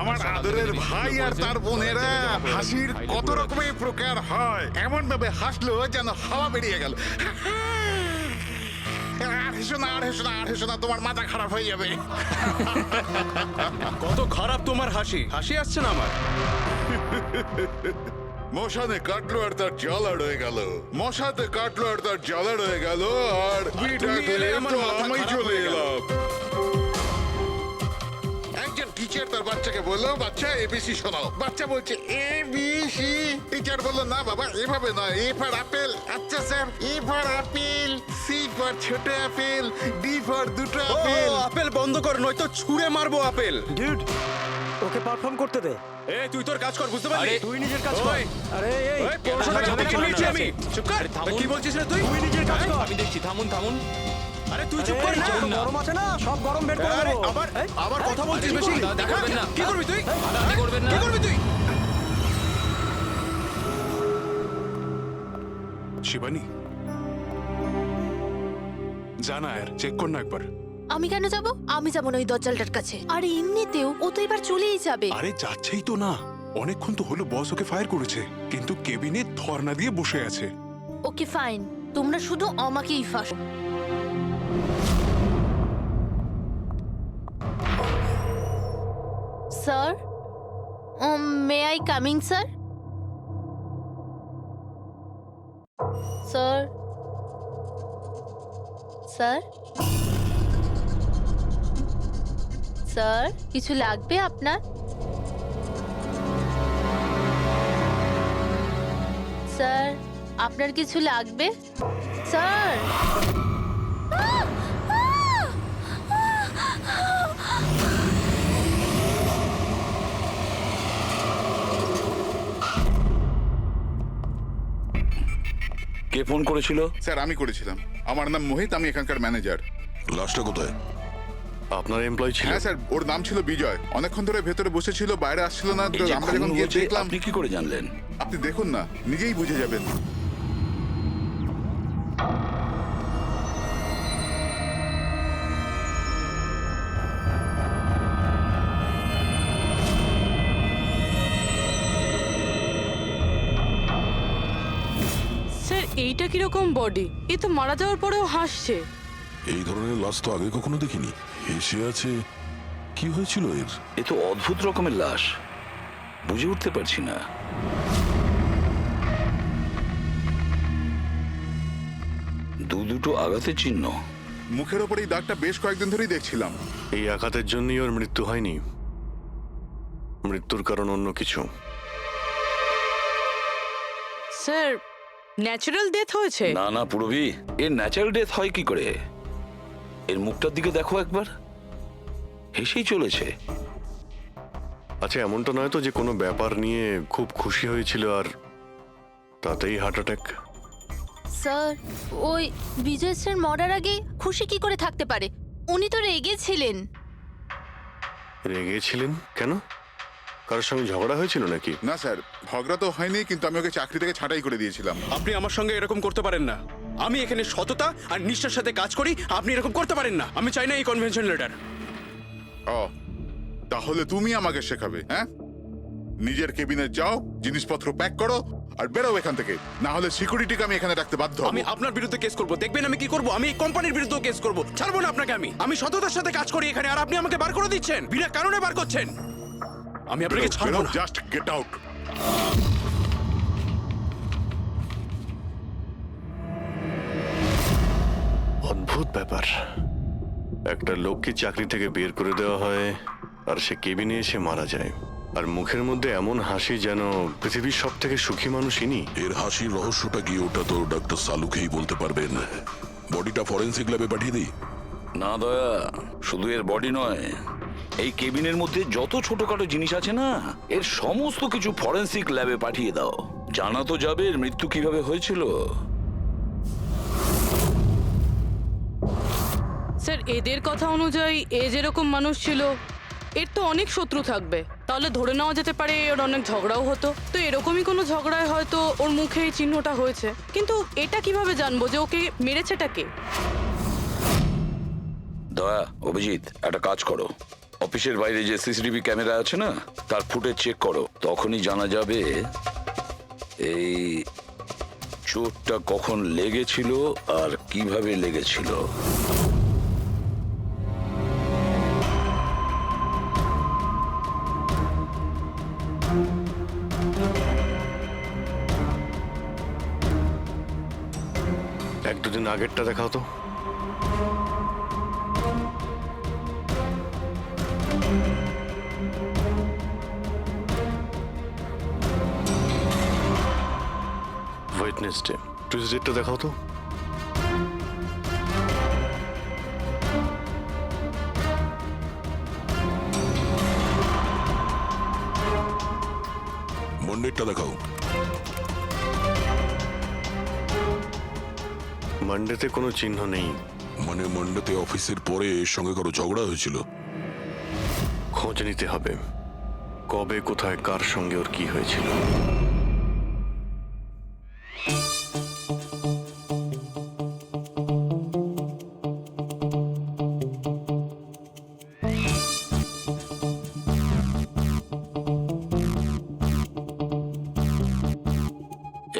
আমার আদরের ভাই আর তার বোনেরা হাসির কত রকমের প্রকার হয়, এমন ভাবে হাসলো যেন হাওয়া বেরিয়ে গেল। আর হেসো না, আর হেসো না, আর হেসো না, তোমার মাথা খারাপ হয়ে যাবে। কত খারাপ তোমার হাসি, হাসি আসছে না আমার। মশানে কাটলো আর তার জ্বালা রয়ে গেল, মশাতে কাটলো আর তার জ্বালা রয়ে গেল, আর তুমি এলে আমার মাথা আমি খারাপ চলে হয়ে গেল। এলাম। একজন টিচার তার বাচ্চাকে বললো, বাচ্চা এবিসি শোনাও। বাচ্চা বলছে এবিসি। টিচার বললো, না বাবা এভাবে নয়, এ ফর আপেল। আচ্ছা sir, A for apple, C for ছোট আপেল, ডি ফর দুটো আপেল। আপেল বন্ধ কর, নয়তো ছুঁড়ে মারবো আপেল। ডিউড, ওকে পারফর্ম করতে দে। এ তুই তোর কাজ কর, বুঝতে পারলি? তুই নিজের কাজ কর। ওই, আরে এই ওই, পড়াশোনা ঝামেলা করতে করছিস বলেছি না। আমি। চুপ কর। আরে থামুন। কি বলছিস না তুই? তুই নিজের কাজ কর। আমি দেখছি, থামুন থামুন। আরে তুই চুপ আরে, কর না। যত গরম আছে না, সব গরম বের করে আরে, দেবো। আবার এই, আবার কথা এই, বলছিস কি বেশি। করবি? দাদা, দেখা, করবেন না। কি করবি তুই? দাদা, করবেন না। কি করবি তুই? শিবানী, জানা আর চেক কর না একবার। আমি কেন যাব? আমি যাব না ওই দজ্জালটার কাছে। আর এমনিতেও ও তো এবার চলেই যাবে। আরে যাচ্ছেই তো না, অনেকক্ষণ তো হলো বস ওকে ফায়ার করেছে, কিন্তু কেবিনে ধর্ণা দিয়ে বসে আছে। ওকে ফাইন, তোমরা শুধু আমাকেই ফাঁসো। Sir, may I coming sir? Sir, sir, sir, কিছু লাগবে আপনার? স্যার, আপনার কিছু লাগবে? স্যার, কে ফোন করেছিল? স্যার আমি করেছিলাম, আমার নাম মোহিত, আমি এখানকার ম্যানেজার। লাশটা কোথায়? আপনার এমপ্লয় ছিল? হ্যাঁ স্যার, ওর নাম ছিল বিজয়। অনেকক্ষণ ধরে ভেতরে বসেছিল, বাইরে আসছিল না। তো এই যে আমরা খুন যখন গিয়ে হয়েছে, দেখলাম। আপনি কি করে জানলেন? আপনি দেখুন না, নিজেই বুঝে যাবেন। স্যার, এইটা কিরকম বডি? এ তো মারা যাওয়ার পরেও হাসছে। এই ধরনের লাশ তো আগে কখনো দেখিনি। হেসে আছে, কি হয়েছিল এর? এ তো অদ্ভুত রকমের লাশ, বুঝে উঠতে পারছি না। দুটো আঘাতের চিহ্ন। মুখের ওপর এই দাগটা বেশ কয়েকদিন ধরেই দেখছিলাম। এই আঘাতের জন্যই ওর মৃত্যু হয়নি, মৃত্যুর কারণ অন্য কিছু। স্যার, ন্যাচারাল ডেথ হয়েছে? না না পুরবি, এর ন্যাচারাল ডেথ হয় কি করে? এর মুখটার দিকে দেখো একবার, হেসেই চলেছে। আচ্ছা, এমনটা নয় তো যে কোনো ব্যাপার নিয়ে খুব খুশি হয়েছিল আর তাতেই হার্ট অ্যাটাক? স্যার, ওই বিজয় স্যার মরার আগে খুশি কি করে থাকতে পারে? উনি তো রেগেছিলেন। রেগেছিলেন কেন? কারোর সঙ্গে ঝগড়া হয়েছিল নাকি? না স্যার, ঝগড়া তো হয়নি, কিন্তু আমি ওকে চাকরি থেকে ছাঁটাই করে দিয়েছিলাম। আপনি আমার সঙ্গে এরকম করতে পারেন না। আমি এখানে সততা আর নিষ্ঠার সাথে কাজ করি, আপনি এরকম করতে পারেন না। আমি চাই না এই কনভেনশন লেটার। ও, তাহলে তুমি আমাকে শেখাবে? হ্যাঁ, নিজের কেবিনে যাও, জিনিসপত্র প্যাক করো আর বেরো এখান থেকে, না হলে সিকিউরিটিকে আমি এখানে রাখতে বাধ্য হব। আমি আপনার বিরুদ্ধে কেস করব, দেখবেন আমি কি করব। আমি এই কোম্পানির বিরুদ্ধে কেস করব, ছাড়বো না আপনাকে। আমি সততার সাথে কাজ করি এখানে, আর আপনি আমাকে বার করে দিচ্ছেন, বিনা কারণে বার করছেন। আমি আপনাকে ছাড়বো না। Just get out. অদ্ভুত ব্যাপার, একটা লোককে চাকরি থেকে বের করে দেওয়া হয় আর সে কেবিনে এসে মারা যায়, আর মুখের মধ্যে এমন হাসি যেন পৃথিবীর সব থেকে সুখী মানুষ ইনি। এর হাসির রহস্যটা কি, ওটা তো ডাক্তার সালুকেই বলতে পারবেন। বডিটা ফরেন্সিক ল্যাবে পাঠিয়ে দিই? না দয়া, শুধু এর বডি নয়, এই কেবিনের মধ্যে যত ছোটখাটো জিনিস আছে না, এর সমস্ত কিছু ফরেন্সিক ল্যাবে পাঠিয়ে দাও। জানা তো যাবে এর মৃত্যু কিভাবে হয়েছিল। স্যার, এদের কথা অনুযায়ী এ যেরকম মানুষ ছিল, এর তো অনেক শত্রু থাকবে। তাহলে ধরে নেওয়া যেতে পারে ওর অনেক ঝগড়াও হতো। তো এরকমই কোনো ঝগড়ায় হয়তো ওর মুখে এই চিহ্নটা হয়েছে। কিন্তু এটা কিভাবে জানবো যে ওকে মেরেছেটা কে? দয়া, অভিজিৎ, একটা কাজ করো, অফিসের বাইরে যে সিসিটিভি ক্যামেরা আছে না, তার ফুটেজ চেক করো। তখনই জানা যাবে এই চোটটা কখন লেগেছিল আর কিভাবে লেগেছিল। এক দুদিন আগেরটা দেখাও তো। ওয়েডনেসডে, টুইসডেটা দেখাও তো। মন্ডেরটা দেখাও। মানডেতে কোনো চিহ্ন নেই। মানে মন্ডেতে অফিসের পরে এর সঙ্গে কারো ঝগড়া হয়েছিল? খোঁজ নিতে হবে, কবে কোথায় কার সঙ্গে ওর কি হয়েছিল।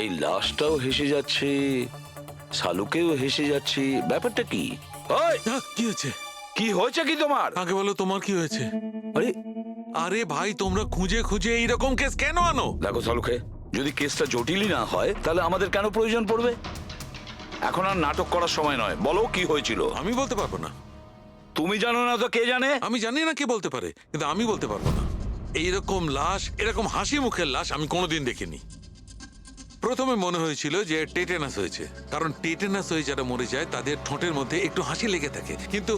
এই লাশটাও হেসে যাচ্ছে, শালুকেও হেসে যাচ্ছে, ব্যাপারটা কি? ওই, কি হয়েছে? কি হয়েছে কি তোমার? আগে বলো তোমার কি হয়েছে? আরে আরে ভাই, তোমরা খুঁজে খুঁজে এইরকম কেস কেন আনো? দেখো শালুকে, যদি কেসটা জটিলই না হয় তাহলে আমাদের কেন প্রয়োজন পড়বে? এখন আর নাটক করার সময় নয়, বলো কি হয়েছিল। আমি বলতে পারবো না। তুমি জানো না তো কে জানে? আমি জানি না কে বলতে পারে, কিন্তু আমি বলতে পারবো না। এইরকম লাশ, এরকম হাসি মুখের লাশ আমি কোনোদিন দেখিনি। প্রথমে মনে হয়েছিল যে টেটেনাস হয়েছে, কারণ টেটেনাস হয়ে যারা মরে যায় তাদের ঠোঁটের মধ্যে একটু হাসি লেগে থাকে, কিন্তু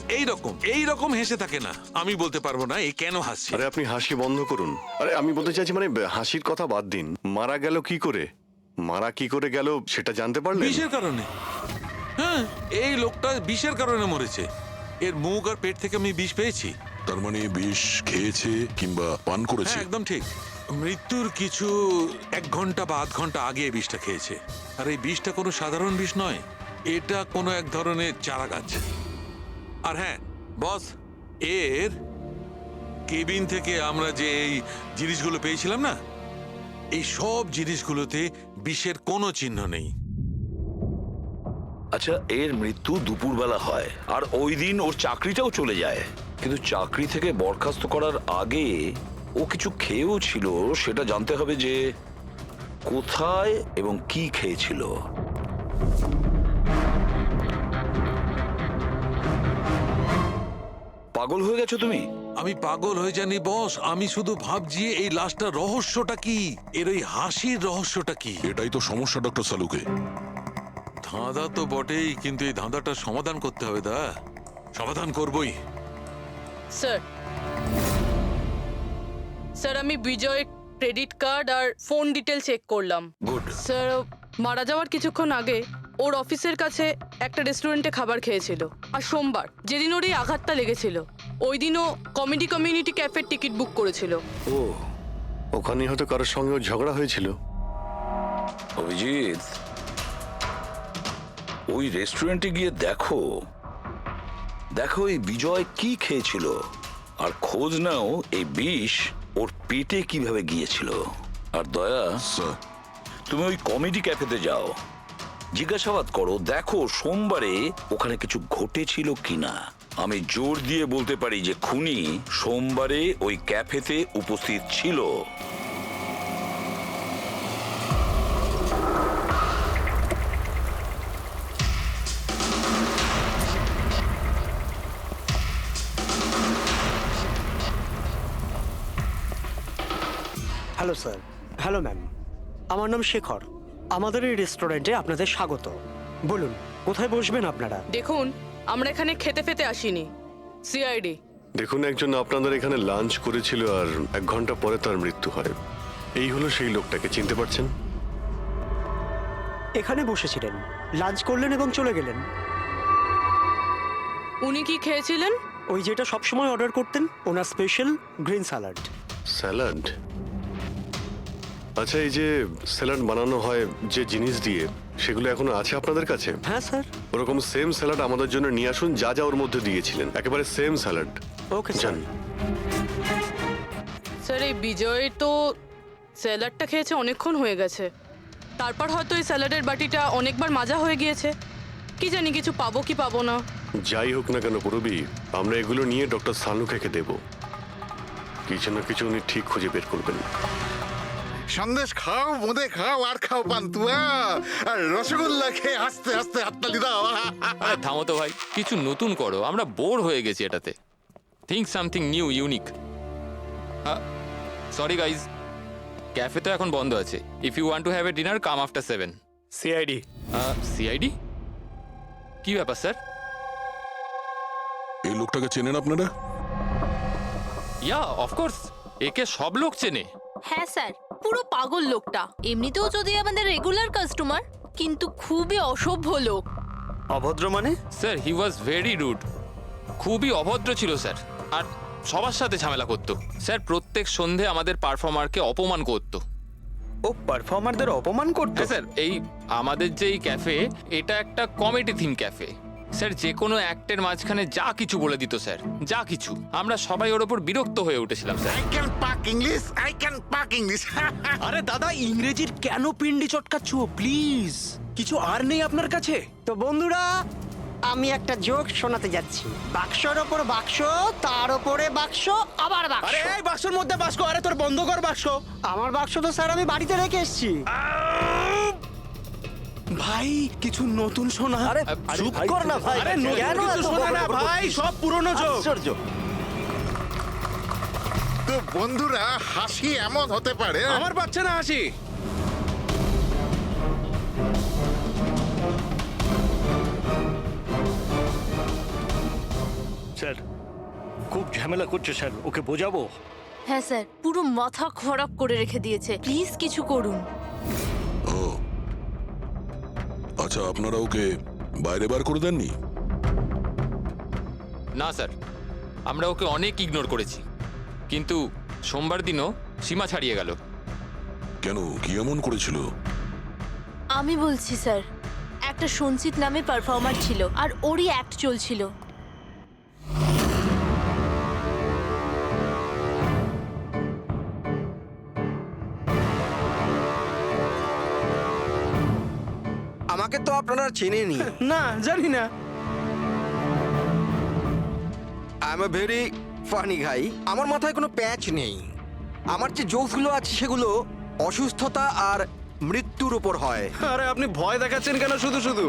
এইরকম হেসে থাকে না। আমি বলতে পারবো না এই কেন হাসছে। আরে আপনি হাসি বন্ধ করুন। আরে আমি বলতে চাইছি মানে হাসির কথা বাদ দিন, মারা গেল কি করে, মারা কি করে গেল সেটা জানতে পারলেন? বিষের কারণে। হ্যাঁ, এই লোকটা বিষের কারণে মরেছে। এর মুখ আর পেট থেকে আমি বিষ পেয়েছি। তার মানে বিষ খেয়েছে কিংবা পান করেছে? হ্যাঁ, একদম ঠিক। মৃত্যুর কিছু 1 ঘন্টা বা আধ ঘন্টা আগে এই বিষটা খেয়েছে। আর এই বিষটা কোনো সাধারণ বিষ নয়, এটা কোনো এক ধরনের চারা গাছ। আর হ্যাঁ বস, এর কেবিন থেকে আমরা যে এই জিনিসগুলো পেয়েছিলাম না, এই সব জিনিসগুলোতে বিষের কোনো চিহ্ন নেই। আচ্ছা, এর মৃত্যু দুপুরবেলা হয় আর ওই দিন ওর চাকরিটাও চলে যায়, কিন্তু চাকরি থেকে বরখাস্ত করার আগে ও কিছু খেয়েও ছিল। সেটা জানতে হবে যে কোথায় এবং কি খেয়েছিল। পাগল হয়ে গেছো তুমি? আমি পাগল হয়ে জানি বস, আমি শুধু ভাবছি এই লাশটার রহস্যটা কি, এর ওই হাসির রহস্যটা কি। এটাই তো সমস্যা ডক্টর সালুকে। ধাঁধা তো বটেই, কিন্তু এই ধাঁধাটার সমাধান করতে হবে। সমাধান করবই। স্যার, স্যার আমি বিজয়ের ক্রেডিট কার্ড আর ফোন ডিটেল চেক করলাম। গুড। স্যার, মারা যাওয়ার কিছুক্ষণ আগে ওর অফিসের কাছে একটা রেস্টুরেন্টে খাবার খেয়েছিল। আর সোমবার, যেদিন ওর এই আঘাতটা লেগেছিল, ওই দিনও কমেডি কমিউনিটি ক্যাফের টিকিট বুক করেছিল। ও, ওখানে হয়তো কারোর সঙ্গে ওর ঝগড়া হয়েছিল। অভিজিৎ, ওই রেস্টুরেন্টে গিয়ে দেখো এই বিজয় কি খেয়েছিল, আর খোঁজ নাও এই বিষ ওর পেটে কিভাবে গিয়েছিল। আর দয়া, স্যার, তুমি ওই কমেডি ক্যাফেতে যাও, জিজ্ঞাসাবাদ করো, দেখো সোমবারে ওখানে কিছু ঘটেছিল কিনা। আমি জোর দিয়ে বলতে পারি যে খুনি সোমবারে ওই ক্যাফেতে উপস্থিত ছিল। Hello sir. হ্যালো ম্যাম, আমার নাম শেখর। আমাদের এই রেস্টুরেন্টে আপনাদের স্বাগত। বলুন কোথায় বসবেন আপনারা? দেখুন, আমরা এখানে খেতে ফেতে আসিনি, সিআইডি। দেখুন, একজন আপনাদের এখানে লাঞ্চ করেছিল আর 1 ঘন্টা পরে তার মৃত্যু হয়। এই হলো সেই লোকটাকে, চিনতে পারছেন? এখানে বসেছিলেন, লাঞ্চ করলেন এবং চলে গেলেন। উনি কি খেয়েছিলেন? ওই যেটা সবসময় অর্ডার করতেন, ওনার স্পেশাল গ্রিন স্যালাড। স্যালাড? আচ্ছা, এই যে স্যালাড বানানো হয় যে জিনিস দিয়ে, সেগুলো এখনো আছে আপনাদের কাছে? হ্যাঁ স্যার। ওরকম সেম স্যালাড আমাদের জন্য নিয়ে আসুন, যা যা ওর মধ্যে দিয়েছিলেন, একেবারে সেম স্যালাড। Okay sir. জান। স্যার এই বিজয় তো স্যালাডটা খেয়েছে অনেকক্ষণ হয়ে গেছে, তারপর হয়তো এই স্যালাডের বাটিটা অনেকবার মাজা হয়ে গিয়েছে। কি জানি কিছু পাবো কি পাবো না। যাই হোক না কেন পুরবি, আমরা এগুলো নিয়ে ডক্টর সালুকে দেব। কিছু না কিছু উনি ঠিক খুঁজে বের করবেন। সন্দেশ খাও, বোঁদে খাও, আর খাও পান্তুয়া, আর রসগোল্লা খেয়ে আস্তে আস্তে হাততালি দাও। আরে থামো তো ভাই, কিছু নতুন করো, আমরা বোর হয়ে গেছি এটাতে। Think something new, unique. Sorry guys, café তো এখন বন্ধ আছে। If you want to have a dinner, come after 7। CID. CID? কি ব্যাপার স্যার? এই লোকটাকে চেনেন আপনারা? ইয়া অফকোর্স, একে সব লোক চেনে। হ্যাঁ স্যার, পুরো পাগল লোকটা। এমনিতেও যদি আমাদের রেগুলার কাস্টমার, কিন্তু খুবই অসভ্য লোক। অভদ্র মানে? Sir he was very rude, খুবই অভদ্র ছিল স্যার, আর সবার সাথে ঝামেলা করতো। স্যার প্রত্যেক সন্ধে আমাদের পারফর্মারকে অপমান করতো। ও পারফর্মারদের অপমান করতো? হ্যাঁ স্যার, এই আমাদের যে এই ক্যাফে, এটা একটা কমেডি থিম ক্যাফে। স্যার যে কোনো অ্যাক্টের মাঝখানে যা কিছু বলে দিত স্যার, যা কিছু। আমরা সবাই ওর ওপর বিরক্ত হয়ে উঠেছিলাম স্যার। আই ক্যান পাক ইংলিশ, আই ক্যান পাক ইংলিশ। আরে দাদা, ইংরেজির কেন পিন্ডি চটকাচ্ছ প্লিজ? কিছু আর নেই আপনার কাছে? তো বন্ধুরা, আমি একটা জোক শোনাতে যাচ্ছি। বাক্সর ওপর বাক্স, তার ওপরে বাক্স, আবার বাক্স। আরে এই বাক্সের মধ্যে বাক্স, আরে তোর বন্ধ কর বাক্স। আমার বাক্স তো স্যার আমি বাড়িতে রেখে এসেছি। ভাই কিছু নতুন শোনা। আরে চুপ কর না ভাই। আরে নতুন কেন কিছু এত শোনা না বকবক ভাই, করছিস? সব পুরনো জোক। আশ্চর্য। তো বন্ধুরা, হাসি এমন হতে পারে। আমার পাচ্ছে না হাসি। স্যার খুব ঝামেলা করছে স্যার, ওকে বোঝাবো? হ্যাঁ স্যার, পুরো মাথা খারাপ করে রেখে দিয়েছে। প্লিজ কিছু করুন। ও আচ্ছা, আপনারা ওকে বাইরে বার করে দেননি? না স্যার, আমরা ওকে অনেক ইগনোর করেছি, কিন্তু সোমবার দিনও সীমা ছাড়িয়ে গেল। কেন, কি এমন করেছিল? আমি বলছি স্যার, একটা সঞ্চিত নামে পারফর্মার ছিল, আর ওরই অ্যাক্ট চলছিল। আমাকে তো আপনারা চেনেনি। না, জানি না। I am a very funny guy. আমার মাথায় কোনো প্যাচ নেই। আমার যে জোকসগুলো আছে সেগুলো অসুস্থতা আর মৃত্যুর উপর হয়। আরে আপনি ভয় দেখাচ্ছেন কেন শুধু শুধু?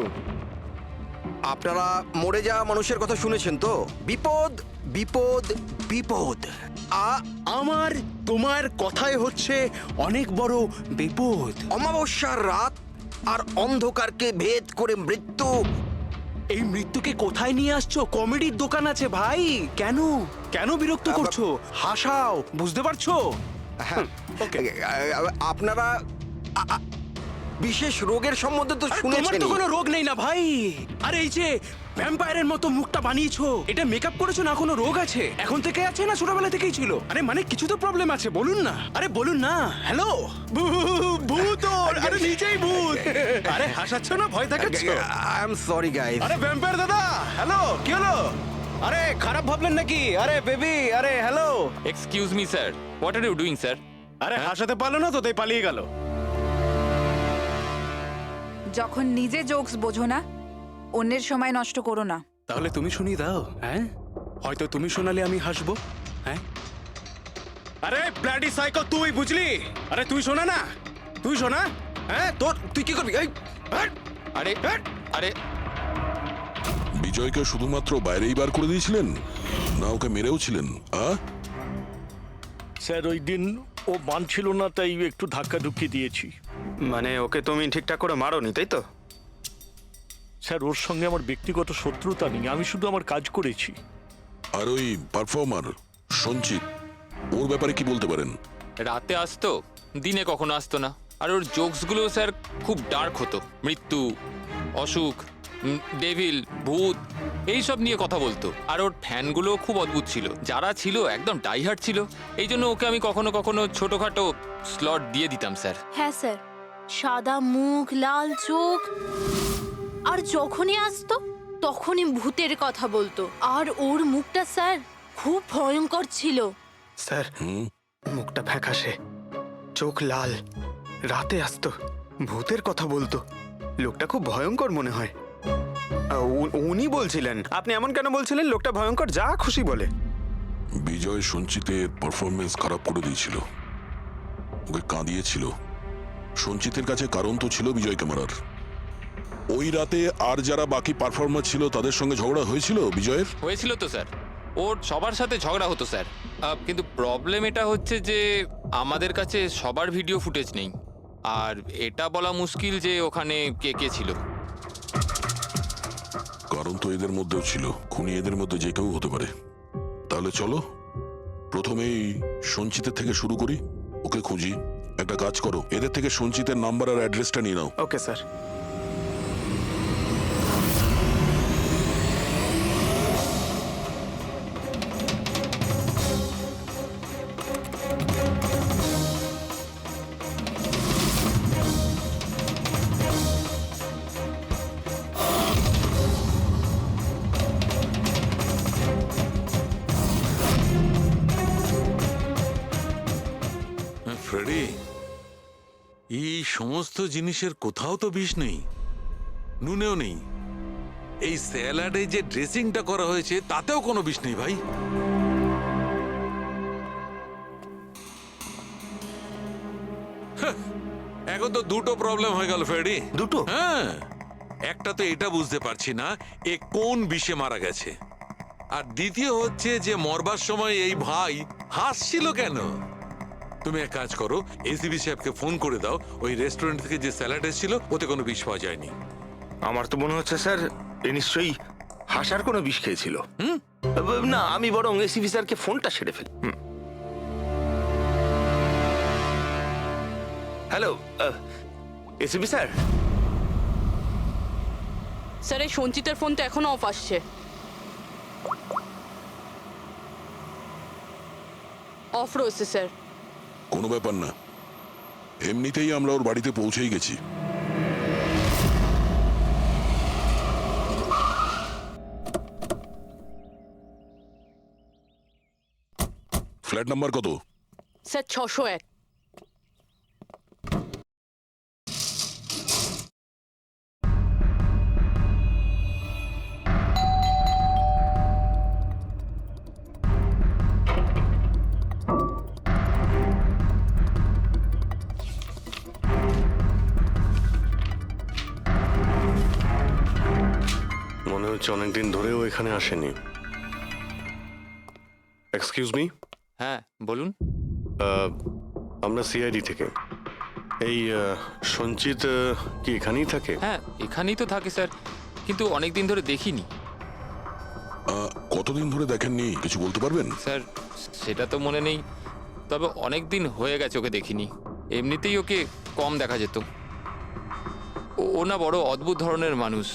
আপনারা মরে যাওয়া মানুষের কথা শুনেছেন তো? বিপদ বিপদ বিপদ। আমার তোমার কথাই হচ্ছে অনেক বড় বিপদ। অমাবস্যার রাত আর অন্ধকারকে ভেদ করে মৃত্যু। এই মৃত্যুকে কোথায় নিয়ে আসছো? কমেডির দোকান আছে ভাই। কেন কেন বিরক্ত করছো? হাসাও, বুঝতে পারছো? হ্যাঁ, আপনারা বিশেষ রোগের সম্বন্ধে তো তোমার শুনেছেন। তো কোনো রোগ নেই না ভাই। আরে এই যে ভ্যাম্পায়ারের মতো মুখটা বানিয়েছো, এটা মেকআপ করেছো না? কোনো রোগ আছে? এখন থেকে আছে না ছোটবেলা থেকেই ছিল? আরে মানে কিছু তো প্রবলেম আছে, বলুন না। আরে বলুন না। হ্যালো, ভূত! আরে নিচেই ভূত। আরে হাসাচ্ছ না, ভয় দেখাচ্ছ? I am sorry guys. আরে ভ্যাম্পায়ার দাদা, হ্যালো, কি হলো? আরে খারাপ ভাবলেন নাকি? আরে বেবি, আরে hello. Excuse me sir, what are you doing sir? আরে হাসাতে পারলো না তো তাই পালিয়ে গেল। যখন নিজে জোকস বোঝো না, অন্যের সময় নষ্ট করো না। তাহলে তুমি শুনিয়ে দাও। হ্যাঁ, হয়তো তুমি শোনালে আমি হাসবো। হ্যাঁ, আরে ব্লাডি সাইকো, তুই বুঝলি? আরে তুই শোনা না, তুই শোনা। হ্যাঁ, তোর তুই কি করবি? এই আরে আরে বিজয়কে শুধুমাত্র বাইরেই বার করে দিয়েছিলেন, না ওকে মেরেও ছিলেন? স্যার ওই দিন ও মানছিল না, তাই একটু ধাক্কা ধুক্কি দিয়েছি। মানে ওকে তুমি ঠিকঠাক করে মারোনি, তাই তো? স্যার ওর সঙ্গে আমার ব্যক্তিগত শত্রুতা নেই, আমি শুধু আমার কাজ করেছি। আর ওই পারফর্মার সঞ্চিত, ওর ব্যাপারে কি বলতে পারেন? রাতে আসতো, দিনে কখনো আসতো না। আর ওর জোকসগুলো স্যার খুব ডার্ক হতো। মৃত্যু, অসুখ, ডেভিল, ভূত, এইসব নিয়ে কথা বলতো। আর ওর ফ্যানগুলো খুব অদ্ভুত ছিল, যারা ছিল একদম ডাইহার্ট ছিল। এই জন্য ওকে আমি কখনো কখনো ছোটখাটো স্লট দিয়ে দিতাম স্যার। হ্যাঁ স্যার, সাদা মুখ, লাল চোখ, আর যখনই আসতো তখনই ভূতের কথা বলতো। আর ওর মুখটা স্যার খুব ভয়ঙ্কর ছিল। স্যার মুখটা ফ্যাকাশে, চোখ লাল, রাতে আসতো, ভূতের কথা বলতো। লোকটা খুব ভয়ঙ্কর মনে হয়। উনি বলছিলেন, আপনি এমন কেন বলছিলেন? লোকটা ভয়ঙ্কর, যা খুশি বলে। বিজয় সঞ্চিতের পারফরমেন্স খারাপ করে দিয়েছিল, ওকে কাঁদিয়েছিল। সঞ্চিতের কাছে কারণ তো ছিল বিজয়কে মারার। ওই রাতে আর যারা বাকি পারফর্মার ছিল তাদের সঙ্গে ঝগড়া হয়েছিল বিজয়ের। হয়েছিল তো স্যার, ওর সবার সাথে ঝগড়া হতো স্যার। কিন্তু প্রবলেম এটা হচ্ছে যে আমাদের কাছে সবার ভিডিও ফুটেজ নেই, আর এটা বলা মুশকিল যে ওখানে কে কে ছিল। কারণ তো এদের মধ্যেও ছিল, খুনি এদের মধ্যে যে কেউ হতে পারে। তাহলে চলো প্রথমেই সঞ্চিতের থেকে শুরু করি, ওকে খুঁজি। একটা কাজ করো, এদের থেকে সঞ্চিতের নাম্বার আর অ্যাড্রেসটা নিয়ে নাও। Okay sir. ফ্রেডি, এই সমস্ত জিনিসের কোথাও তো বিষ নেই, নুনেও নেই। এই স্যালাডে যে ড্রেসিংটা করা হয়েছে তাতেও কোনো বিষ নেই ভাই। এখন তো দুটো প্রবলেম হয়ে গেল ফ্রেডি। দুটো? হ্যাঁ, একটা তো এটা বুঝতে পারছি না এ কোন বিষে মারা গেছে, আর দ্বিতীয় হচ্ছে যে মরবার সময় এই ভাই হাসছিল কেন। তুমি এক কাজ করো, এসিবি সাহেবকে ফোন করে দাও, ওই রেস্টুরেন্ট থেকে যে স্যালাড এসেছিল ওতে কোনো বিষ পাওয়া যায়নি। আমার তো মনে হচ্ছে স্যার এ নিশ্চয়ই হাসার কোনো বিষ খেয়েছিল। না, আমি বরং এসিবি স্যারকে ফোনটা সেরে ফেলি। Hello ACB sir. স্যার এই সঞ্চিতের ফোন তো এখনো অফ আসছে। অফ রয়েছে স্যার। কোনো ব্যাপার না, এমনিতেই আমরা ওর বাড়িতে পৌঁছেই গেছি। ফ্ল্যাট নাম্বার কত? স্যার 601। মনে হচ্ছে অনেকদিন ধরেও এখানে আসেনি। Excuse me. হ্যাঁ বলুন। আমরা সিআইডি থেকে। এই সঞ্চিত কি এখানেই থাকে? হ্যাঁ এখানেই তো থাকে স্যার, কিন্তু অনেক দিন ধরে দেখিনি। কতদিন ধরে দেখেননি কিছু বলতে পারবেন? স্যার সেটা তো মনে নেই, তবে অনেক দিন হয়ে গেছে ওকে দেখিনি। এমনিতেই ওকে কম দেখা যেত। ও না বড় অদ্ভুত ধরনের মানুষ,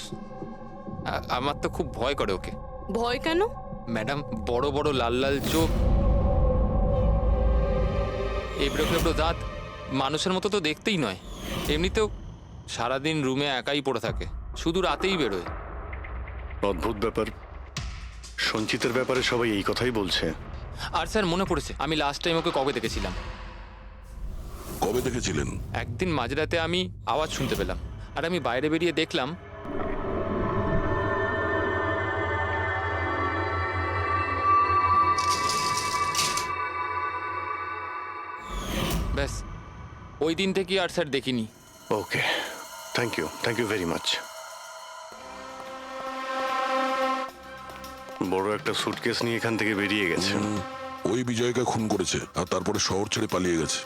আমার তো খুব ভয় করে ওকে। ভয় কেন? ম্যাডাম, বড় বড় লাল লাল চোখ, এবড়ো খেবড়ো দাঁত, মানুষের মতো তো দেখতেই নয়। এমনিতেও সারাদিন রুমে একাই পড়ে থাকে, শুধু রাতেই বেরোয়। অদ্ভুত ব্যাপার। সঞ্চিতের ব্যাপারে সবাই এই কথাই বলছে। আর স্যার মনে পড়েছে, আমি লাস্ট টাইম ওকে কবে দেখেছিলাম। কবে দেখেছিলেন? একদিন মাঝরাতে আমি আওয়াজ শুনতে পেলাম, আর আমি বাইরে বেরিয়ে দেখলাম ব্যাস। ওই দিন থেকে আর স্যার দেখিনি। ওকে, থ্যাংক ইউ ভেরি মাচ। বড় একটা সুটকেস নিয়ে এখান থেকে বেরিয়ে গেছে। ওই বিজয়কে খুন করেছে আর তারপরে শহর ছেড়ে পালিয়ে গেছে।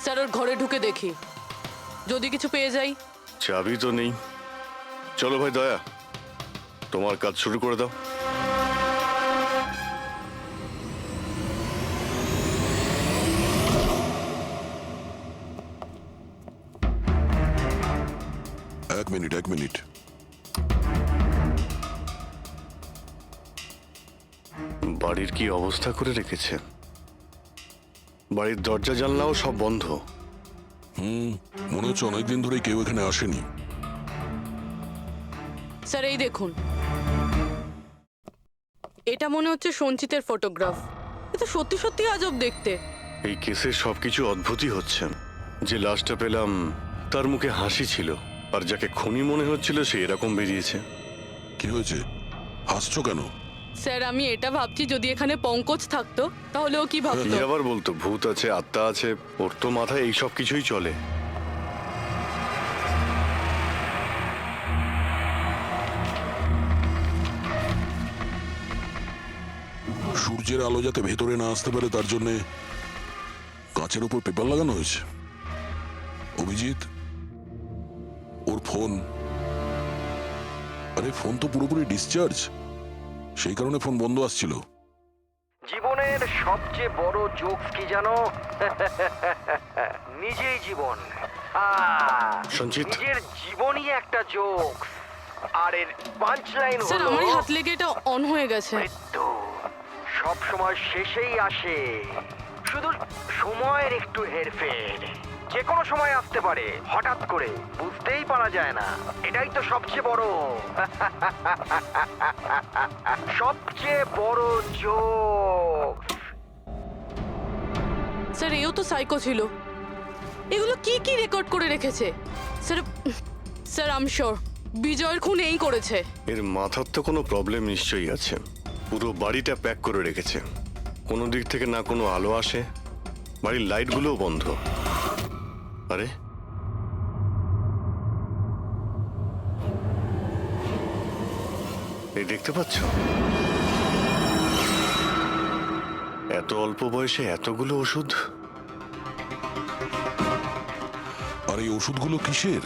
স্যার ওর ঘরে ঢুকে দেখি, যদি কিছু পেয়ে যাই। চাবি তো নেই। চলো ভাই দয়া, তোমার কাজ শুরু করে দাও। এক মিনিট। বাড়ির কি অবস্থা করে রেখেছে। বাড়ির দরজা জানলাও সব বন্ধ। মনে হচ্ছে অনেকদিন ধরে কেউ এখানে আসেনি। স্যার এই দেখুন, এটা মনে হচ্ছে সঞ্চিতের ফটোগ্রাফ। এটা সত্যি সত্যি আজব দেখতে। এই কেসের সবকিছু অদ্ভুতই হচ্ছে। যে লাশটা পেলাম তার মুখে হাসি ছিল, আর যাকে খুনি মনে হচ্ছিল সে এরকম বেরিয়েছে। কি হয়েছে, হাসছো কেন? স্যার আমি এটা ভাবছি, যদি এখানে পঙ্কজ থাকতো তাহলে ও কি কি ভাবতো। আবার বলতো ভূত আছে, আত্মা আছে, ওর তো মাথায় এই সব কিছুই চলে। সূর্যের আলো যাতে ভেতরে না আসতে পারে তার জন্য কাঁচের উপর পেপার লাগানো হয়েছে। অভিজিৎ, ওর ফোন, আরে ফোন তো পুরোপুরি ডিসচার্জ, সেই কারণে ফোন বন্ধ আসছিল। জীবনের সবচেয়ে বড় জোক কি জানো? নিজেই জীবন। সঞ্চিত, নিজের জীবনই একটা জোক, আর এর পাঞ্চ লাইন স্যার হলো আমারই হাত লেগে এটা অন হয়ে গেছে। মৃত্যু সব সময় শেষেই আসে, শুধু সময়ের একটু হেরফের। যে কোনো সময় আসতে পারে, হঠাৎ করে বুঝতেই পারা যায় না। এটাই তো সবচেয়ে বড় সবচেয়ে বড় জোক। স্যার এও তো সাইকো ছিল। এগুলো কি কি রেকর্ড করে রেখেছে? Sir sir I am sure বিজয়ের খুন এই করেছে। এর মাথার তো কোনো প্রবলেম নিশ্চয়ই আছে। পুরো বাড়িটা প্যাক করে রেখেছে, কোনো দিক থেকে না কোনো আলো আসে, বাড়ির লাইটগুলোও বন্ধ। আরে এই দেখতে পাচ্ছ, এত অল্প বয়সে এতগুলো ওষুধ। আর এই ওষুধগুলো কিসের?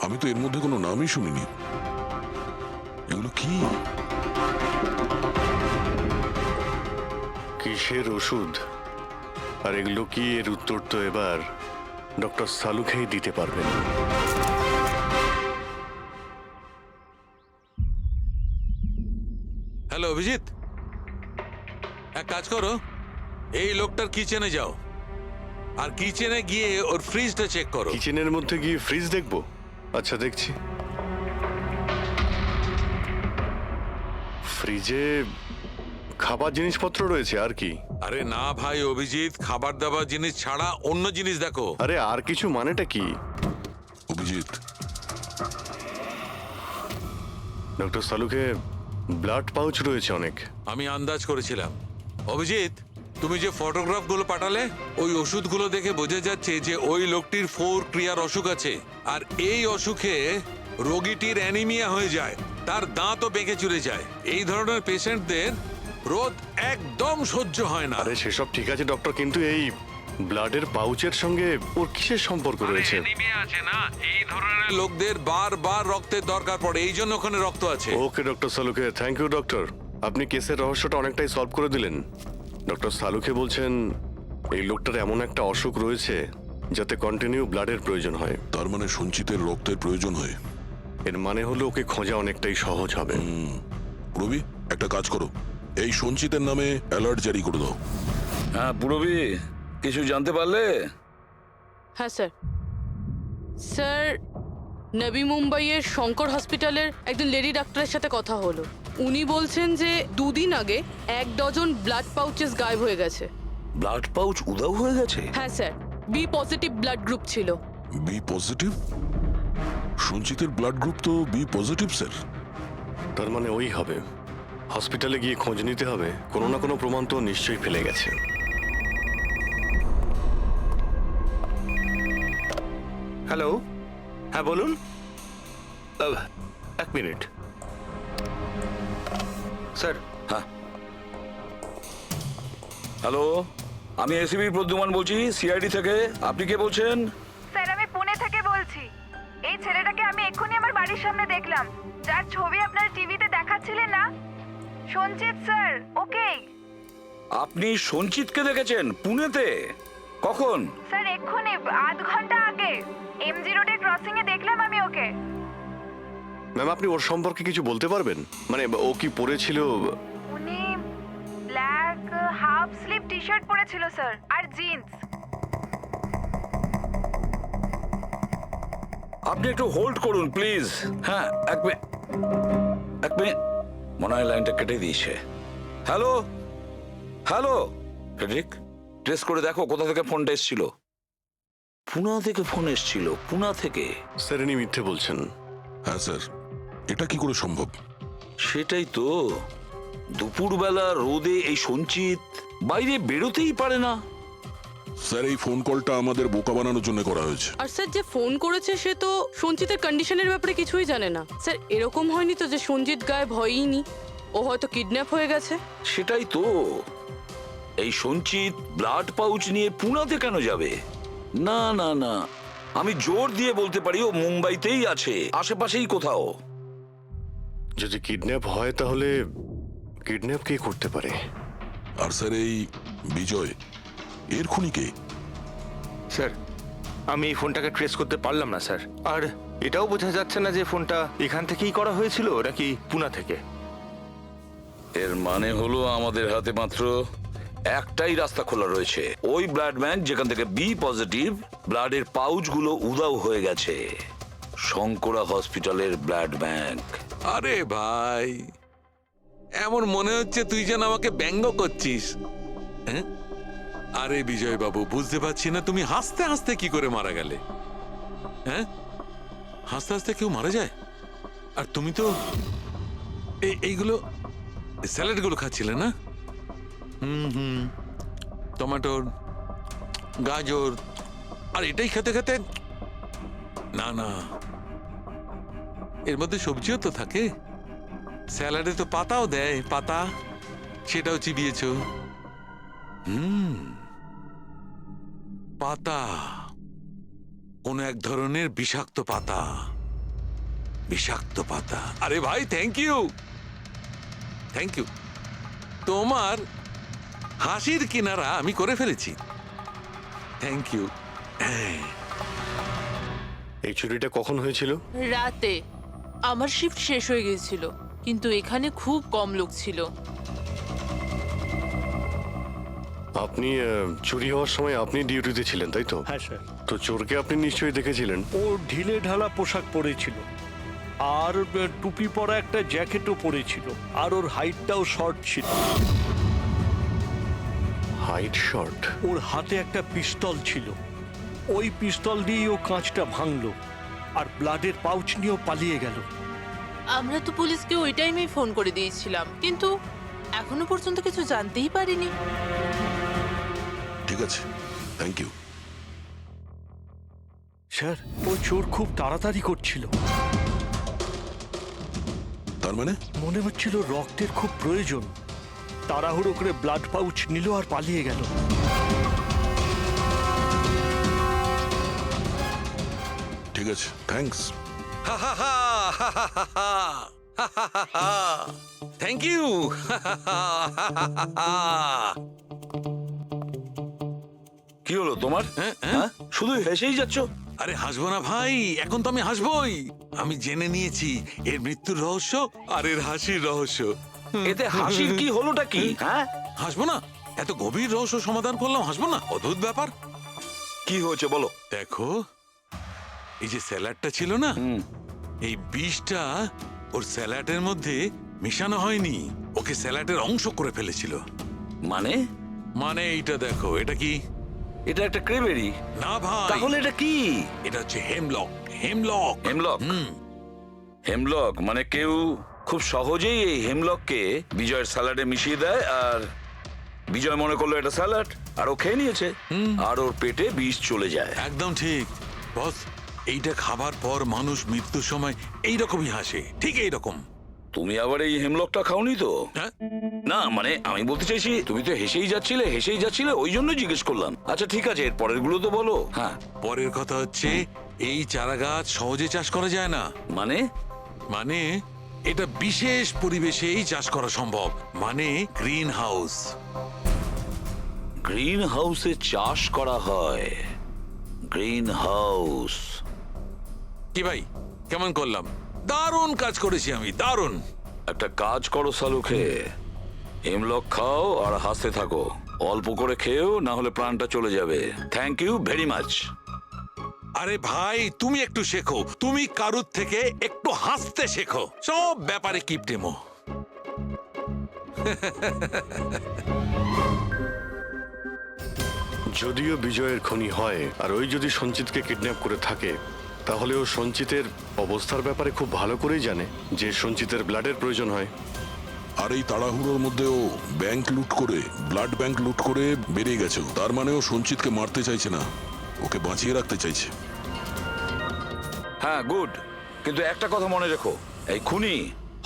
আমি তো এর মধ্যে কোনো নামই শুনিনি। এগুলো কি? কিসের ওষুধ আর এগুলো কি, এর উত্তর তো এবার ডক্টর সালুখেই দিতে পারবেন। হ্যালো অভিজিৎ, এক কাজ করো, এই লোকটার কিচেনে যাও, আর কিচেনে গিয়ে ওর ফ্রিজটা চেক করো। কিচেনের মধ্যে গিয়ে ফ্রিজ দেখবো? আচ্ছা দেখছি। ফ্রিজে খাবার জিনিসপত্র রয়েছে, আর কি? আরে না ভাই অভিজিৎ, খাবার দাবার জিনিস ছাড়া অন্য জিনিস দেখো। আরে আর কিছু মানেটা কি? অভিজিৎ, ডক্টর সালুকে ব্লাড পাউচ রয়েছে অনেক। আমি আন্দাজ করেছিলাম। অভিজিৎ, তুমি যে ফটোগ্রাফগুলো পাঠালে, ওই ওষুধগুলো দেখে বোঝা যাচ্ছে যে ওই লোকটির 4 ক্রিয়ার অসুখ আছে, আর এই অসুখে রোগীটির অ্যানিমিয়া হয়ে যায়, তার দাঁতও বেঁকে চলে যায়। এই ধরনের পেশেন্টদের রোদ একদম সহ্য হয় না। আরে সেসব ঠিক আছে ডক্টর, কিন্তু এই ব্লাডের পাউচের সঙ্গে ওর কিসের সম্পর্ক রয়েছে? অ্যানিমিয়া আছে না, এই ধরনের লোকদের বারবার রক্তের দরকার পড়ে, এই জন্য ওখানে রক্ত আছে। ওকে ডক্টর সালুকে, থ্যাংক ইউ ডক্টর। আপনি কেসের রহস্যটা অনেকটাই সলভ করে দিলেন। ডক্টর সালুকে বলছেন এই লোকটার এমন একটা অসুখ রয়েছে যাতে কন্টিনিউ ব্লাডের প্রয়োজন হয়। তার মানে সঞ্চিতের রক্তের প্রয়োজন হয়। এর মানে হলো ওকে খোঁজা অনেকটাই সহজ হবে। রবি, একটা কাজ করো, এই সঞ্চিতের নামে অ্যালার্ট জারি করে দাও। হ্যাঁ পুরবি, কিছু জানতে পারলে? হ্যাঁ স্যার। স্যার নবী মুম্বাইয়ের শঙ্কর হসপিটালের একজন লেডি ডাক্তারের সাথে কথা হলো। উনি বলছেন যে 2 দিন আগে 1 ডজন ব্লাড পাউচেস গায়েব হয়ে গেছে। ব্লাড পাউচ উধাও হয়ে গেছে? হ্যাঁ sir, B positive blood group ছিল। B positive? সঞ্চিতের ব্লাড গ্রুপ তো বি পজিটিভ স্যার। তার মানে ওই হবে। হসপিটালে গিয়ে খোঁজ নিতে হবে, কোনো না কোনো প্রমাণ তো নিশ্চয়ই ফেলে গেছে। হ্যালো, হ্যাঁ বলুন। 1 মিনিট স্যার। হ্যাঁ হ্যালো, আমি এসিবি প্রদ্যুমান বলছি, সিআইডি থেকে। আপনি কে বলছেন? স্যার আমি পুনে থেকে বলছি। এই ছেলেটাকে আমি এক্ষুনি আমার বাড়ির সামনে দেখলাম, যার ছবি আপনার টিভিতে দেখাচ্ছিলেন না, সঞ্চিত স্যার। ওকে আপনি সঞ্চিতকে দেখেছেন পুনেতে? কখন? স্যার এক্ষুনি 1/2 ঘন্টা আগে এমজি রোডের ক্রসিং এ দেখলাম আমি ওকে। ম্যাম আপনি ওর সম্পর্কে কিছু বলতে পারবেন? মানে ও কি পরেছিল? উনি black half sleeve T shirt পরেছিল স্যার, আর জিন্স। আপনি একটু হোল্ড করুন প্লিজ। হ্যাঁ, এক মিনিট। মনে হয় লাইনটা কেটে দিয়েছে। হ্যালো হ্যালো ফ্রেডরিক, ট্রেস করে দেখো কোথা থেকে ফোনটা এসেছিল। পুনা থেকে ফোন এসেছিল, পুনা থেকে। স্যার ইনি মিথ্যে বলছেন। হ্যাঁ স্যার, এটা কি করে সম্ভব? সেটাই তো, দুপুরবেলা রোদে এই সঞ্চিত বাইরে বেরোতেই পারে না। স্যার এই ফোন কলটা আমাদের বোকা বানানোর জন্য করা হয়েছে। আর স্যার যে ফোন করেছে সে তো সঞ্জিতের কন্ডিশনের ব্যাপারে কিছুই জানে না। স্যার এরকম হয়নি তো যে সঞ্জিত গায়েব হয়ইনি, ও হয়তো কিডন্যাপ হয়ে গেছে। সেটাই তো, এই সঞ্চিত ব্লাড পাউচ নিয়ে পুনাতে কেন যাবে? না না না, আমি জোর দিয়ে বলতে পারি ও মুম্বাইতেই আছে, আশেপাশেই কোথাও। যদি কিডন্যাপ হয় তাহলে কিডন্যাপ কে করতে পারে? আর স্যার এই বিজয়, এর খুনি কে? স্যার আমি এই ফোনটাকে ট্রেস করতে পারলাম না স্যার, আর এটাও বোঝা যাচ্ছে না যে ফোনটা এখান থেকেই করা হয়েছিল নাকি পুনা থেকে। এর মানে হলো আমাদের হাতে মাত্র একটাই রাস্তা খোলা রয়েছে, ওই ব্লাড ব্যাংক যেখান থেকে বি পজিটিভ ব্লাডের পাউচগুলো উধাও হয়ে গেছে, শঙ্করা হসপিটালের ব্লাড ব্যাংক। আরে ভাই, এমন মনে হচ্ছে তুই যেন আমাকে ব্যঙ্গ করছিস। হ্যাঁ? আরে বিজয় বাবু, বুঝতে পারছি না তুমি হাসতে হাসতে কি করে মারা গেলে। হ্যাঁ, হাসতে হাসতে কেউ মারা যায়? আর তুমি তো এইগুলো স্যালাড গুলো খাচ্ছিলে না? টমেটোর, গাজর, আর এটাই খেতে খেতে, না না, এর মধ্যে সবজিও তো থাকে। স্যালাডে তো পাতাও দেয়, পাতা, সেটাও চিবিয়েছো। পাতা, কোন এক ধরনের বিষাক্ত পাতা, বিষাক্ত পাতা। আরে ভাই, থ্যাংক ইউ, থ্যাংক ইউ। তোমার হাসির কিনারা আমি করে ফেলেছি, থ্যাংক ইউ। এই চুরিটা কখন হয়েছিল? রাতে আমার শিফট শেষ হয়ে গিয়েছিল, কিন্তু এখানে খুব কম লোক ছিল। আপনি চুরি হওয়ার সময় আপনি ডিউটিতে ছিলেন তাই তো? হ্যাঁ স্যার। তো চোরকে আপনি নিশ্চয়ই দেখেছিলেন। ও ঢিলে ঢালা পোশাক পরেছিল, আর টুপি পরা একটা জ্যাকেটও পরেছিল, আর ওর হাইটটাও শর্ট ছিল। Height short? ওর হাতে একটা পিস্তল ছিল, ওই পিস্তল দিয়েই ও কাঁচটা ভাঙলো, আর ব্লাডের পাউচ নিয়েও পালিয়ে গেল। আমরা তো পুলিশকে ওই টাইমেই ফোন করে দিয়েছিলাম, কিন্তু এখনো পর্যন্ত কিছু জানতেই পারিনি। ঠিক আছে, থ্যাংক ইউ। স্যার ও চোর খুব তাড়াতাড়ি করছিল, তার মানে? মনে হচ্ছিল রক্তের খুব প্রয়োজন, তাড়াহুড়ো করে ব্লাড পাউচ নিল আর পালিয়ে গেল। ঠিক আছে, থ্যাঙ্কস। Thank you. কি হলো তোমার? হ্যাঁ, শুধু হেসেই যাচ্ছ। আরে হাসবো না ভাই, এখন তো আমি হাসবোই। আমি জেনে নিয়েছি এর মৃত্যুর রহস্য আর এর হাসির রহস্য। এতে হাসির কি হলোটা কি? হ্যাঁ, হাসবো না? এত গভীর রহস্য সমাধান করলাম, হাসবো না? অদ্ভুত ব্যাপার। কি হয়েছে বলো। দেখো, এই যে স্যালাডটা ছিল না, এই বিষটা ওর স্যালাডের মধ্যে মিশানো হয়নি, ওকে স্যালাডের অংশ করে ফেলেছিল। মানে? মানে এইটা দেখো, এটা কি? এটা একটা ক্রেবেরি। না ভাই। তাহলে এটা কি? এটা হচ্ছে হেমলক। হেমলক। হেমলক? হেমলক মানে কেউ খুব সহজেই এই হেমলককে বিজয়ের স্যালাডে মিশিয়ে দেয়, আর বিজয় মনে করলো এটা স্যালাড, আর ও খেয়ে নিয়েছে, আর ওর পেটে বিষ চলে যায়। একদম ঠিক বস, এইটা খাবার পর মানুষ মৃত্যুর সময় এইরকমই হাসে, ঠিক এইরকম। তুমি আবার এই হেমলকটা খাওনি তো? হ্যাঁ? না মানে আমি বলতে চাইছি, তুমি তো হেসেই যাচ্ছিলে, ওই জন্য জিজ্ঞেস করলাম। আচ্ছা ঠিক আছে, এর পরের গুলো তো বলো। হ্যাঁ, পরের কথা হচ্ছে এই চারা গাছ সহজে চাষ করা যায় না। মানে? মানে এটা বিশেষ পরিবেশেই চাষ করা সম্ভব, মানে গ্রিন হাউস। গ্রিন হাউসে চাষ করা হয়? Green house? কি ভাই, কেমন করলাম? দারুণ কাজ করেছি আমি, দারুণ। একটা কাজ করো সালুখে, হেমলক খাও আর হাসতে থাকো। অল্প করে খেয়েও, না হলে প্রাণটা চলে যাবে। Thank you very much. আরে ভাই তুমি একটু শেখো, তুমি কারুর থেকে একটু হাসতে শেখো, সব ব্যাপারে কিপটেমো। যদিও বিজয়ের খুনি হয় আর ওই যদি সঞ্চিতকে কিডন্যাপ করে থাকে, তাহলে ও সঞ্চিতের অবস্থার ব্যাপারে খুব ভালো করেই জানে যে সঞ্চিতের ব্লাডের প্রয়োজন হয়। আর এই তাড়াহুড়োর মধ্যে ও ব্যাংক লুট করে, ব্লাড ব্যাংক লুট করে বেরিয়ে গেছে। তার মানে ও সঞ্চিতকে মারতে চাইছে না, ওকে বাঁচিয়ে রাখতে চাইছে। হ্যাঁ, গুড। কিন্তু একটা কথা মনে রেখো, এই খুনি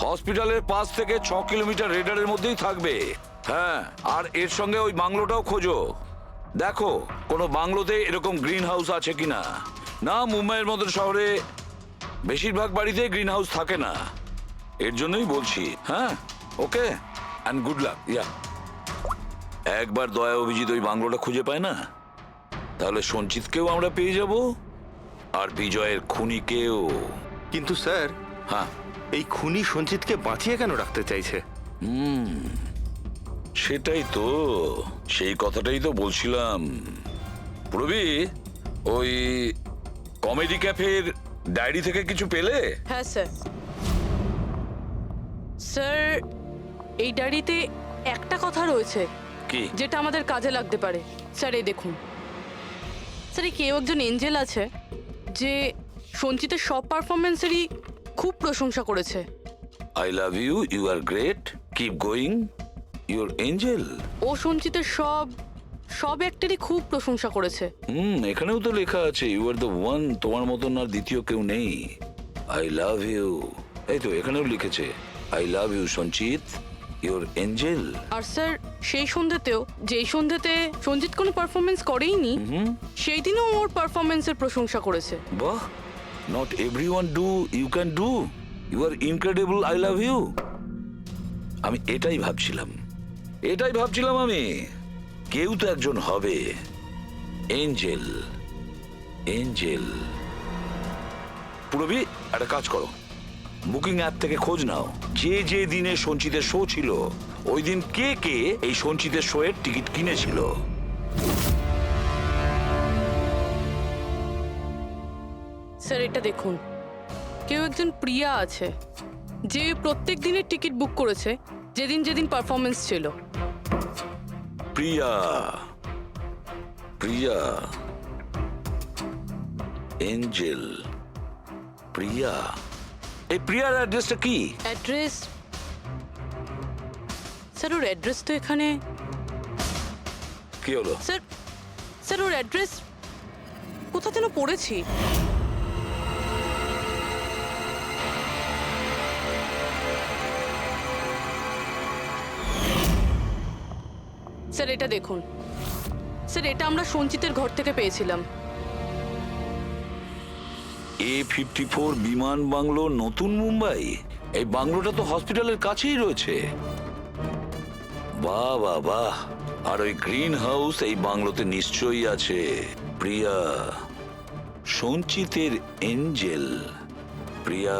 হসপিটালের 5 থেকে 6 কিলোমিটার রেডারের মধ্যেই থাকবে। হ্যাঁ, আর এর সঙ্গে ওই বাংলোটাও খোঁজো। দেখো কোনো বাংলোতে এরকম গ্রিন হাউস আছে কিনা। না, মুম্বাইয়ের মতো শহরে বেশিরভাগ বাড়িতে গ্রিন হাউস থাকে না। এর জন্যই বলছি। হ্যাঁ, ওকে, অ্যান্ড গুড লাক। ইয়া, একবার দয়া অভিজিৎ ওই বাংলোটা খুঁজে পায় না, তাহলে সঞ্চিতকেও আমরা পেয়ে যাব, আর বিজয়ের খুনিকেও। কিন্তু স্যার, হ্যাঁ, এই খুনি সঞ্চিতকে বাঁচিয়ে কেন রাখতে চাইছে? সেটাই তো, সেই কথাটাই তো বলছিলাম। প্রবি, ওই কমেডি ক্যাফের ডায়েরি থেকে কিছু পেলে? হ্যাঁ স্যার। স্যার, এই ডায়েরিতে একটা কথা রয়েছে কি? যেটা আমাদের কাজে লাগতে পারে। স্যার, এই দেখুন। স্যার, এই কেউ একজন এঞ্জেল আছে যে সঞ্চিতের সব পারফরমেন্সেরই খুব প্রশংসা করেছে। I love you, you are great, keep going, your angel. ও সঞ্চিতের সব অ্যাক্টেরই খুব প্রশংসা করেছে। এখানেও তো লেখা আছে ইউ আর দ্য ওয়ান, তোমার মতন আর দ্বিতীয় কেউ নেই। আই লাভ ইউ, এই তো এখানেও লিখেছে আই লাভ ইউ সঞ্চিত, ইউর এঞ্জেল। আর স্যার, সেই সন্ধ্যেতেও, যেই সন্ধ্যেতে সঞ্জিত কোনো পারফরমেন্স করেইনি, সেই দিনও ওর পারফরমেন্সের প্রশংসা করেছে। বাহ, not everyone do, you can do, you are incredible, I love you. আমি এটাই ভাবছিলাম আমি, কেউ তো একজন হবে এঞ্জেল। পুরবি, একটা কাজ করো, বুকিং অ্যাপ থেকে খোঁজ নাও যে দিনে সঞ্চিতের শো ছিল, ওই দিন কে এই সঞ্চিতের শো এর টিকিট কিনেছিল। স্যার, এটা দেখুন, কেউ একজন প্রিয়া আছে যে প্রত্যেক দিনের টিকিট বুক করেছে যেদিন পারফরমেন্স ছিল। প্রিয়া, এঞ্জেল, প্রিয়া। এই প্রিয়ার অ্যাড্রেসটা কি? অ্যাড্রেস? স্যার, ওর অ্যাড্রেস তো এখানে। কি হলো? স্যার, ওর অ্যাড্রেস কোথা যেন পড়েছি। স্যার, এটা দেখুন। স্যার, এটা আমরা সঞ্চিতের ঘর থেকে পেয়েছিলাম। A54 বিমান বাংলো, নতুন মুম্বাই। এই বাংলোটা তো হসপিটালের কাছেই রয়েছে। বাহ বাহ বাহ। আর ওই গ্রিন হাউস এই বাংলোতে নিশ্চয়ই আছে। প্রিয়া, সঞ্চিতের এঞ্জেল, প্রিয়া।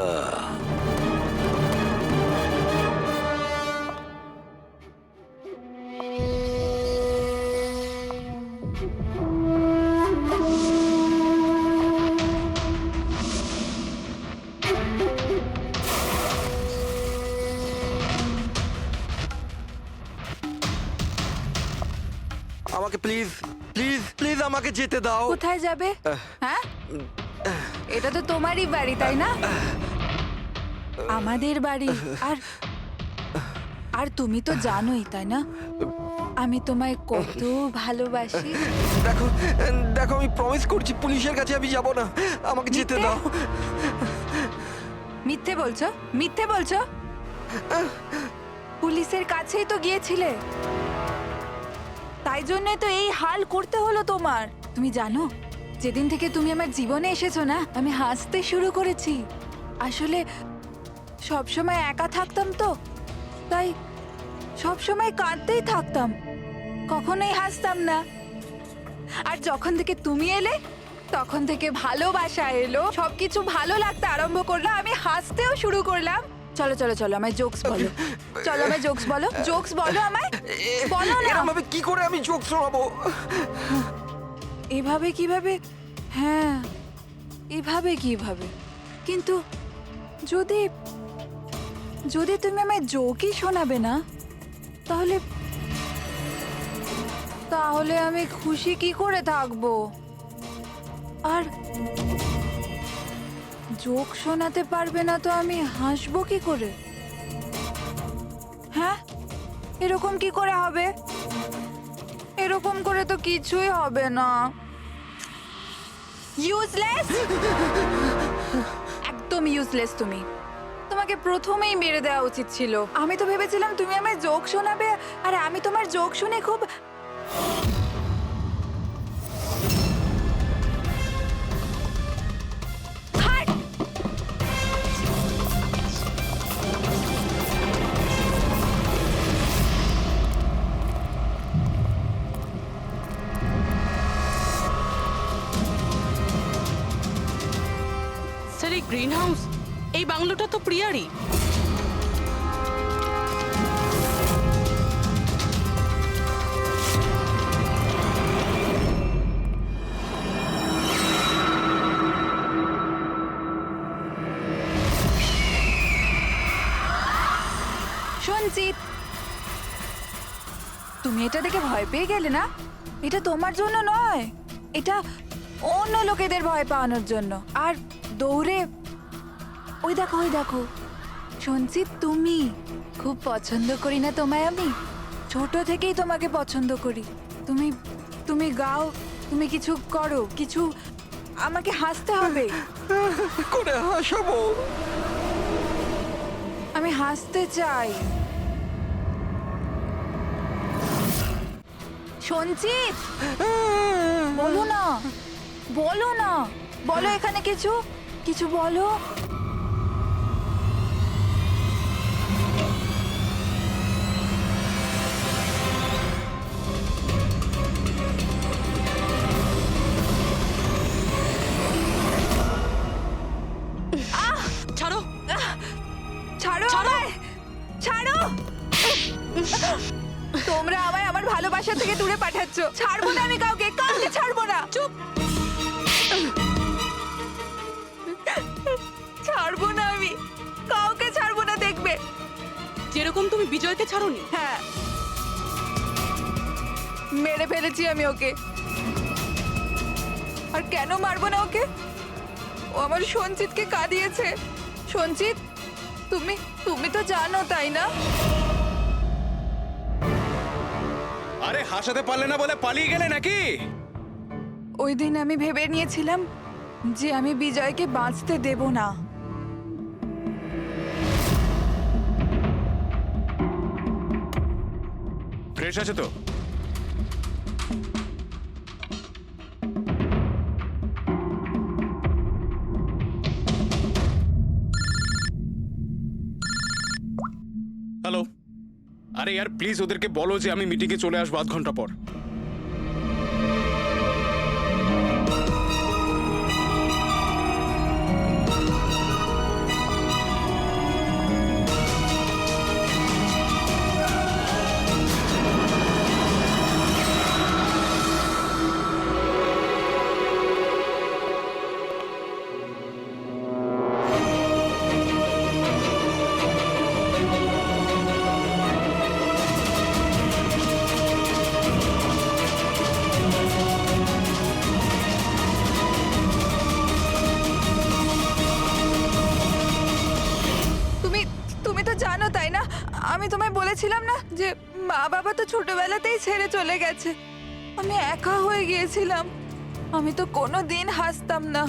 আমাকে প্লিজ প্লিজ প্লিজ আমাকে যেতে দাও। কোথায় যাবে? হ্যাঁ, এটা তো তোমারই বাড়ি, তাই না? আমাদের বাড়ি। আর তুমি তো জানোই, তাই না, আমি তোমায় কত ভালোবাসি। দেখো দেখো, আমি প্রমিস করছি পুলিশের কাছে আমি যাব না, আমাকে যেতে দাও। মিথ্যে বলছো? পুলিশের কাছেই তো গিয়েছিলে, তাই জন্যই তো এই হাল করতে হলো তোমার। তুমি জানো, যেদিন থেকে তুমি আমার জীবনে এসেছো না, আমি হাসতে শুরু করেছি। আসলে সবসময় একা থাকতাম তো, তাই সবসময় কাঁদতেই থাকতাম, কখনোই হাসতাম না। আর যখন থেকে তুমি এলে, তখন থেকে ভালোবাসা এলো, সবকিছু ভালো লাগতে আরম্ভ করলো, আমি হাসতেও শুরু করলাম। চলো চলো চলো, আমায় জোকস বলো। চলো, আমায় জোকস বলো। জোকস বলো আমায়, বলো না। এরকমভাবে কি করে আমি জোক শোনাবো? এভাবে কিভাবে? হ্যাঁ, এভাবে কিভাবে? কিন্তু যদি যদি তুমি আমায় জোকই শোনাবে না, তাহলে তাহলে আমি খুশি কি করে থাকবো? আর জোক শোনাতে পারবে না তো আমি হাসবো কি করে? হ্যাঁ, এরকম কি করে হবে? এরকম করে তো কিছুই হবে না। ইউজলেস, একদম ইউজলেস তুমি। তোমাকে প্রথমেই মেরে দেওয়া উচিত ছিল। আমি তো ভেবেছিলাম তুমি আমায় জোক শোনাবে, আর আমি তোমার জোক শুনে খুব হাট! স্যার এই গ্রিন হাউস, এই বাংলোটা তো প্রিয়ারই। সঞ্জিত, তুমি এটা দেখে ভয় পেয়ে গেলে না? এটা তোমার জন্য নয়, এটা অন্য লোকেদের ভয় পাওয়ানোর জন্য। আর দৌড়ে ওই দেখো, ওই দেখো সঞ্জিত, তুমি খুব পছন্দ করি না তোমায় আমি? ছোট থেকেই তোমাকে পছন্দ করি। তুমি তুমি গাও, তুমি কিছু করো, কিছু আমাকে হাসতে হবে। করে হাসাবো? আমি হাসতে চাই। সঞ্জিত, বলো না, বলো না, বলো এখানে কিছু কিছু বলো। ছাড়ো, ছাড়ো আমায়, ছাড়ো। তোমরা আমায় আমার ভালোবাসা থেকে দূরে পাঠাচ্ছ। ছাড়বো না আমি কাউকে, কাউকে ছাড়বো না। চুপ। ছাড়বো না আমি, কাউকে ছাড়বো না, দেখবে। যেরকম তুমি বিজয়কে ছাড়োনি। হ্যাঁ, মেরে ফেলেছি আমি ওকে। আর কেন মারবো না ওকে? ও আমার সঞ্জিতকে কাঁদিয়েছে। সঞ্জিত, তুমি তুমি তো জানো, তাই না? আরে হাসাতে পারলে না বলে পালিয়ে গেলে নাকি? ওই দিন আমি ভেবে নিয়েছিলাম যে আমি বিজয়কে বাঁচতে দেব না। ফ্রেশ আছে তো? হ্যালো, আরে यार প্লিজ ওদেরকে বলো যে আমি মিটিংয়ে চলে আসবো আধ ঘন্টা পর। তুমি তুমি তো জানো, তাই না? আমি তোমায় বলেছিলাম না যে মা বাবা তো ছোটবেলাতেই ছেড়ে চলে গেছে। আমি একা হয়ে গিয়েছিলাম। আমি তো কোনো দিন হাসতাম না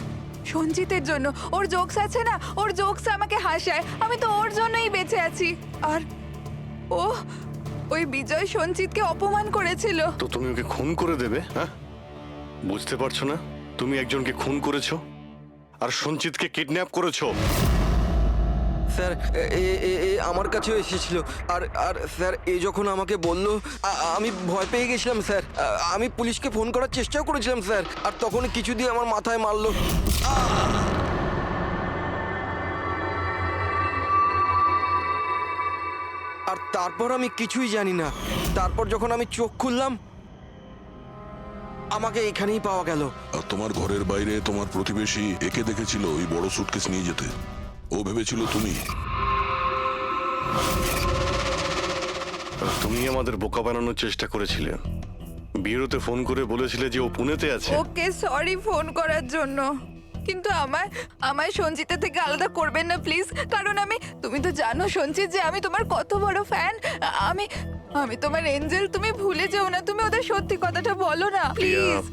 সঞ্জিতের জন্য। ওর জোকস আছে না, ওর জোকস আমাকে হাসায়। আমি তো ওর জন্যই বেঁচে আছি। আর ও ওই বিজয় সঞ্জিতকে অপমান করেছিল। তো তুমি ওকে খুন করে দেবে? হ্যাঁ, বুঝতে পারছো না? তুমি একজনকে খুন করেছো আর সঞ্চিতকে কিডন্যাপ করেছো। স্যার, আমার কাছেও এসেছিল। আর আর স্যার, যখন আমাকে বলল, আমি ভয় পেয়ে গেছিলাম স্যার। আমি পুলিশকে ফোন করার চেষ্টাও করেছিলাম স্যার। আর তখন কিছু দিয়ে আমার মাথায় মারলো। আর তারপর আমি কিছুই জানি না। তারপর যখন আমি চোখ খুললাম, আমাকে এখানেই পাওয়া গেল। আর তোমার ঘরের বাইরে তোমার প্রতিবেশী একে দেখেছিল ওই বড় সুটকেস নিয়ে যেতে। ও ভেবেছিল তুমি। তুমি আমাদের বোকা বানানোর চেষ্টা করেছিলে। বিয়েরোতে ফোন করে বলেছিলে যে ও পুনেতে আছে। ওকে সরি ফোন করার জন্য, কিন্তু আমায় সঞ্চিতা থেকে আলাদা করবেন না প্লিজ, কারণ তুমি তো জানো সঞ্চিত যে আমি তোমার কত বড় ফ্যান। আমি তোমার এঞ্জেল, তুমি ভুলে যেও না, তুমি ওদের সত্যি কথাটা বলো না প্রিয়া, প্লিজ।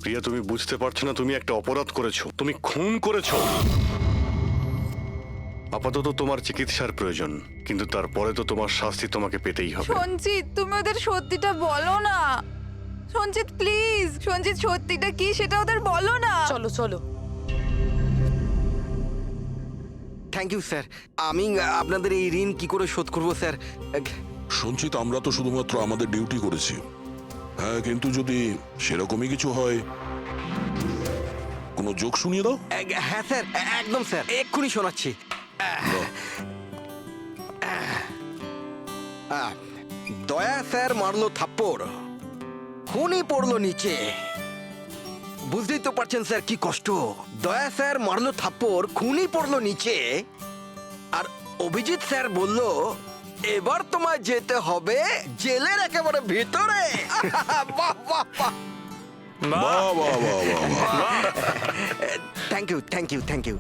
প্রিয়া তুমি বুঝতে পারছো না, তুমি একটা অপরাধ করেছো, তুমি খুন করেছো। আপাতত তোমার চিকিৎসার প্রয়োজন, কিন্তু তারপরে তো তোমার শাস্তি তোমাকে পেতেই হবে। সঞ্চিত তুমি ওদের সত্যিটা বলো না। সঞ্চিত প্লিজ, সঞ্চিত সত্যিটা কি সেটা ওদের বলো না। চলো চলো। Thank you sir. আমি আপনাদের এই ঋণ কি করে শোধ করব স্যার? সঞ্চিত, আমরা তো শুধুমাত্র আমাদের ডিউটি করেছি। হ্যাঁ, কিন্তু যদি সেরকমই কিছু হয়, কোনো জোক শুনিয়ে দাও। হ্যাঁ স্যার, একদম স্যার, এক্ষুনি শোনাচ্ছি। দয়া স্যার মারলো থাপ্পড়, খুনি পড়লো নিচে। বুঝতেই তো পারছেন স্যার কি কষ্ট। দয়া স্যার মারলো থাপ্পড়, খুনি পড়লো নিচে, আর অভিজিৎ স্যার বলল এবার তোমায় যেতে হবে জেলের একেবারে ভিতরে। বাহ বাহ বাহ। বাহ বাহ বাহ বাহ বাহ। Thank you thank you thank you.